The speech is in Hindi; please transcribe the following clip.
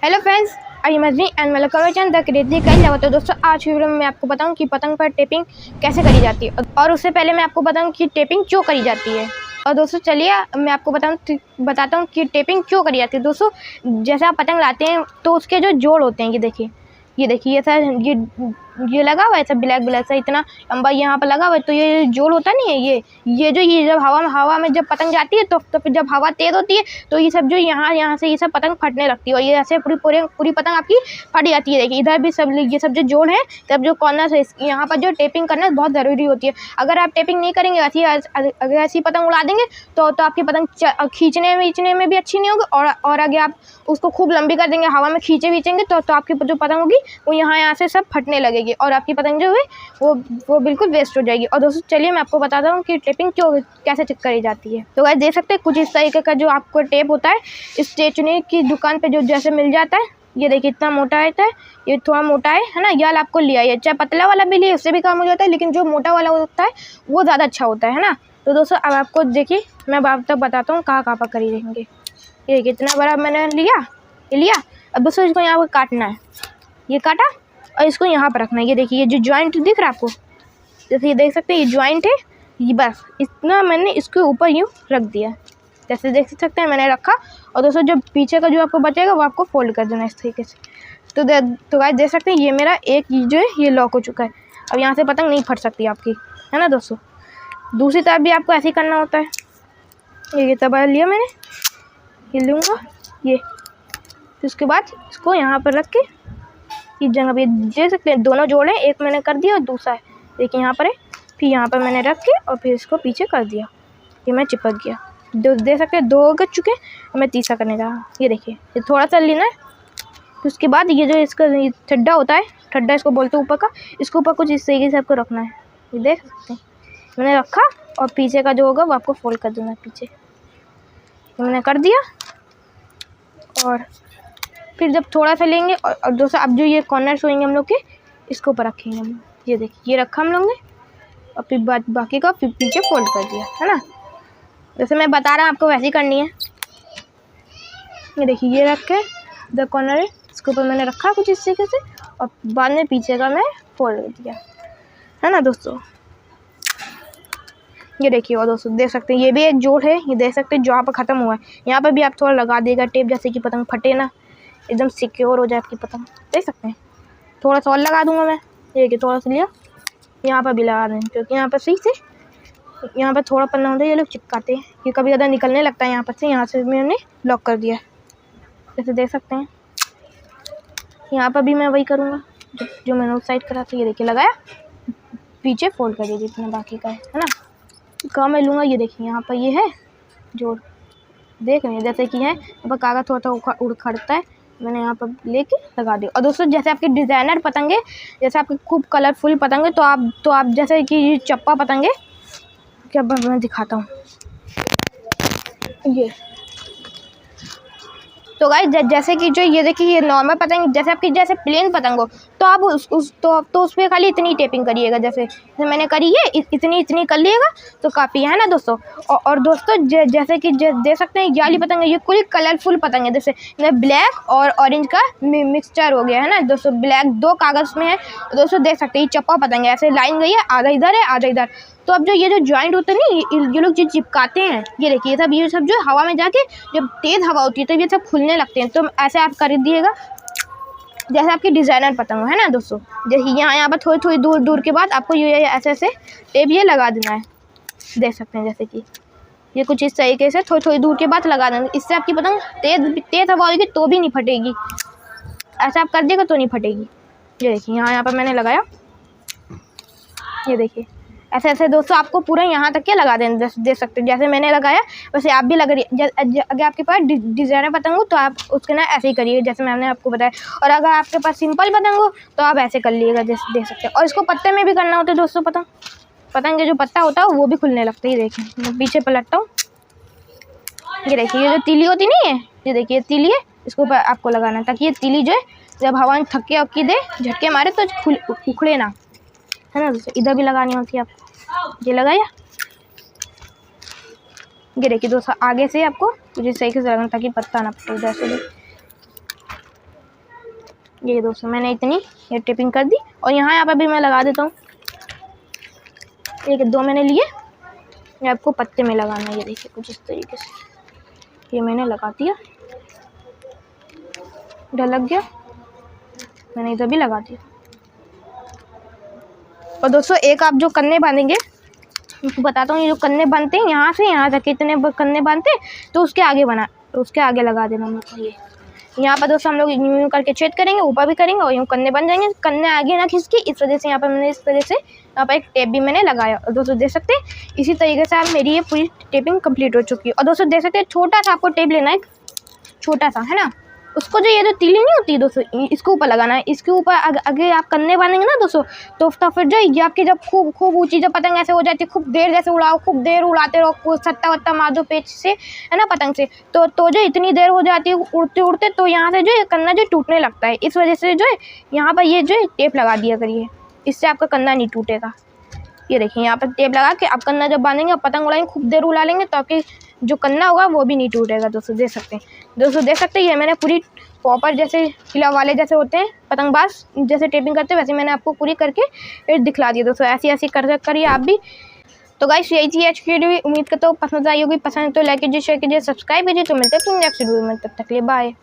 Hello friends, I am Ajmi and welcome to channel the crazy guys. तो दोस्तों आज की वीडियो में मैं आपको बताऊं कि पतंग पर टेपिंग कैसे करी जाती है, और उससे पहले मैं आपको बताऊं कि टेपिंग क्यों करी जाती है। और दोस्तों चलिए मैं आपको बताता हूं कि टेपिंग क्यों करी जाती है। दोस्तों जैसे आप पतंग लाते हैं तो उसके जो जोड़ होते हैं, ये देखिए सर, ये लगा हुआ है सब ब्लैक ब्लैक सा, इतना लंबा यहाँ पर लगा हुआ है। तो ये जोड़ होता नहीं है, ये जब हवा में जब पतंग जाती है तो फिर जब हवा तेज होती है तो ये सब जो यहाँ से ये सब पतंग फटने लगती है, और ये ऐसे पूरी पतंग आपकी फट जाती है। देखिए इधर भी सब ये सब जो जोड़ है, तब जो कॉर्नर है यहाँ पर जो टेपिंग करना बहुत ज़रूरी होती है। अगर आप टेपिंग नहीं करेंगे, अगर ऐसी पतंग उड़ा देंगे तो आपकी पतंग खींचने में भी अच्छी नहीं होगी, और अगर आप उसको खूब लंबी कर देंगे, हवा में खींचेंगे तो आपकी जो पतंग होगी वो यहाँ से सब फटने लगेगी, और आपकी पतंग जो है वो बिल्कुल वेस्ट हो जाएगी। और दोस्तों चलिए मैं आपको बताता हूँ कि टेपिंग कैसे चेक करी जाती है। तो गाइस देख सकते हैं कुछ इस तरीके का जो आपको टेप होता है स्टेशनरी की दुकान पे जो जैसे मिल जाता है। ये देखिए इतना मोटा रहता है, ये थोड़ा मोटा है ना। ये आपको लिया है, चाहे पतला वाला भी लिए उससे भी काम हो जाता है, लेकिन जो मोटा वाला होता है वो ज़्यादा अच्छा होता है ना। तो दोस्तों अब आपको देखिए मैं आप तक बताता हूँ कहाँ पर करी रहेंगे। ये कितना बड़ा मैंने लिया। अब दोस्तों इसको यहाँ पर काटना है, ये काटा और इसको यहाँ पर रखना है। ये देखिए ये जो जॉइंट दिख रहा है आपको, जैसे ये देख सकते हैं ये जॉइंट है, ये बस इतना मैंने इसके ऊपर यूँ रख दिया, जैसे देख सकते हैं मैंने रखा। और दोस्तों जब पीछे का जो आपको बचेगा वो आपको फोल्ड कर देना इस तरीके से। तो गाइस देख सकते हैं ये मेरा एक जो है ये लॉक हो चुका है। अब यहाँ से पतंग नहीं फट सकती आपकी, है ना दोस्तों। दूसरी तरफ भी आपको ऐसे ही करना होता है। ये तवा लिया मैंने, ये लूँगा ये, फिर उसके बाद इसको यहाँ पर रख के इस जगह पे देख सकते हैं दोनों जोड़े, एक मैंने कर दिया और दूसरा है देखिए यहाँ पर है। फिर यहाँ पर मैंने रख के और फिर इसको पीछे कर दिया, ये मैं चिपक गया। देख सकते हैं दो गज चुके, मैं तीसरा करने जा रहा हूँ। ये देखिए ये थोड़ा सा लेना है, फिर उसके बाद ये जो इसका ठड्डा होता है, ठड्डा इसको बोलते हैं ऊपर का, इसके ऊपर कुछ इस तरीके से आपको रखना है। ये देख सकते हैं मैंने रखा, और पीछे का जो होगा वो आपको फोल्ड कर देना है पीछे। मैंने कर दिया, और फिर जब थोड़ा सा लेंगे और दोस्तों अब जो ये कॉर्नर्स होंगे हम लोग के, इसके ऊपर रखेंगे हम। ये देखिए ये रखा हम लोग ने, और फिर बाकी का फिर पीछे फोल्ड कर दिया, है ना। जैसे मैं बता रहा हूँ आपको वैसे ही करनी है। ये देखिए ये रख के द कॉर्नर है, इसके ऊपर मैंने रखा कुछ इस तरीके से, और बाद में पीछे का मैं फोल्ड कर दिया, है ना दोस्तों। ये देखिए और दोस्तों देख सकते हैं ये भी एक जोड़ है, ये देख सकते हैं जहाँ पर ख़त्म हुआ है यहाँ पर भी आप थोड़ा लगा देगा टेप, जैसे कि पतंग फटे ना, एकदम सिक्योर हो जाए आपकी पतंग। देख सकते हैं थोड़ा सा और लगा दूंगा मैं, ये कि थोड़ा सा लिया, यहाँ पर भी लगा दें, क्योंकि यहाँ पर सही से यहाँ पर थोड़ा पन्ना होता है, ये लोग चिपकाते हैं, ये कभी ज़्यादा निकलने लगता है यहाँ पर से। यहाँ से मैंने लॉक कर दिया, जैसे देख सकते हैं। यहाँ पर भी मैं वही करूँगा जो मैंने उस साइड करा था। ये देखिए लगाया, पीछे फोल्ड कर दिया जितना बाकी का है ना। काम मैं लूँगा, ये देखिए यहाँ पर ये है जोड़, देख रहे हैं जैसे कि है यहाँ पर कागज़ थोड़ा सा उखड़ता है, मैंने यहाँ पर लेके लगा दिया। और दोस्तों जैसे आपके डिज़ाइनर पतंगे, जैसे आपके खूब कलरफुल पतंगे, तो आप जैसे कि चप्पा पतंगे, क्या मैं दिखाता हूँ ये। तो गाइस जैसे कि जो ये देखिए ये नॉर्मल पतंग, जैसे आपकी जैसे प्लेन पतंग हो तो आप उस पर खाली इतनी टेपिंग करिएगा, जैसे मैंने करी है इतनी कर लिएगा तो काफ़ी है ना दोस्तों। और दोस्तों जैसे कि देख सकते हैं ये वाली पतंग है, ये कोई कलरफुल पतंग है, जैसे ब्लैक और ऑरेंज का मिक्सचर हो गया है ना दोस्तों। ब्लैक दो कागज़ में है दोस्तों, देख सकते हैं ये चप्पा पतंग है, ऐसे लाइन गई है, आधा इधर है आधा इधर। तो अब जो ये जो जॉइंट होते हैं ना, ये लोग जो चिपकाते हैं, ये देखिए ये सब जो हवा में जाके जब तेज़ हवा होती है तो ये सब खुलने लगते हैं। तो ऐसे आप कर दिएगा जैसे आपकी डिज़ाइनर पतंग है ना दोस्तों। जैसे यहाँ पर थोड़ी दूर के बाद आपको ये ऐसे टेप ये लगा देना है, देख सकते हैं जैसे कि ये कुछ इस तरीके से थोड़ी दूर के बाद लगा देना। इससे आपकी पतंग तेज़ हवा होगी तो भी नहीं फटेगी, ऐसा आप कर देगा तो नहीं फटेगी। ये देखिए यहाँ पर मैंने लगाया, ये देखिए ऐसे दोस्तों आपको पूरा यहाँ तक के लगा देना, देख सकते हैं जैसे मैंने लगाया वैसे आप भी लगा रही। अगर आपके पास डिज़ाइनर पतंग हो तो आप उसके ना ऐसे ही करिए जैसे मैंने आपको बताया, और अगर आपके पास सिंपल पतंग हो तो आप ऐसे कर लीजिएगा जैसे देख सकते हैं। और इसको पत्ते में भी करना होता है दोस्तों, पतंग के जो पत्ता होता है वो भी खुलने लगता है। ये देखिए मैं पीछे पलटता हूँ, ये देखिए ये जो तीली होती नहीं है, ये देखिए तीली है, इसको ऊपर आपको लगाना है ताकि ये तीली जो है जब हवा में थक्के अक्की दे झटके मारे तो उखड़े ना, है ना दोस्तों। इधर भी लगानी होती है आपको, ये लगाया। ये देखिए दोस्तों आगे से आपको कुछ सही से लगाना ताकि पत्ता ना फटे, इधर से भी ये दोस्तों मैंने इतनी ये टेपिंग कर दी। और यहाँ पर भी मैं लगा देता हूँ। 1 2 मैंने लिए, ये आपको पत्ते में लगाना है। ये देखिए कुछ इस तरीके से ये मैंने लगा दिया। इधर लग गया, मैंने इधर भी लगा दिया। और दोस्तों एक आप जो कन्ने बांधेंगे, आपको बताता हूँ, ये जो कन्ने बनते हैं यहाँ से यहाँ तक कितने कन्ने बांधते हैं, तो उसके आगे लगा देना। ये यहाँ पर दोस्तों हम लोग यूँ करके छेद करेंगे, ऊपर भी करेंगे और यूँ कन्ने बन जाएंगे। कन्ने आगे ना खिसके, इस वजह से यहाँ पर मैंने इस तरह से यहाँ पर एक टेप भी मैंने लगाया। और दोस्तों देख सकते हैं इसी तरीके से आप मेरी ये पूरी टेपिंग कंप्लीट हो चुकी है। और दोस्तों देख सकते हैं छोटा सा आपको टेप लेना है, छोटा सा, है ना। उसको जो ये जो तीली नहीं होती दोस्तों, इसके ऊपर लगाना है। इसके ऊपर अगर आप कन्ने बांधेंगे ना दोस्तों, तो फिर जो ये आपकी जब खूब ऊंची जब पतंग ऐसे हो जाती है, खूब देर जैसे उड़ाओ, खूब देर उड़ाते रहो, सट्टा वट्टा मार दो पेच से, है ना, पतंग से, तो जो इतनी देर हो जाती है उड़ते उड़ते, तो यहाँ से जो कन्ना जो टूटने लगता है। इस वजह से जो है यहाँ पर ये जो है टेप लगा दिया करिए, इससे आपका कन्ना नहीं टूटेगा। ये देखिए यहाँ पर टेप लगा के आप कन्ना जब बांधेंगे और पतंग उड़ाएंगे, खूब देर उड़ा लेंगे, तो आपकी जो कन्ना होगा वो भी नहीं टूटेगा। दोस्तों देख सकते हैं ये मैंने पूरी प्रॉपर जैसे किला वाले जैसे होते हैं पतंगबाज जैसे टेपिंग करते हैं, वैसे मैंने आपको पूरी करके दिखला दिया। दोस्तों ऐसी करिए आप भी। तो गाइस यही थी आज की वीडियो। उम्मीद करता हूँ पसंद आई होगी। पसंद तो लाइक कीजिए, शेयर कीजिए, सब्सक्राइब कीजिए। तो मिलते हैं नेक्स्ट वीडियो में, तब तक के लिए बाय।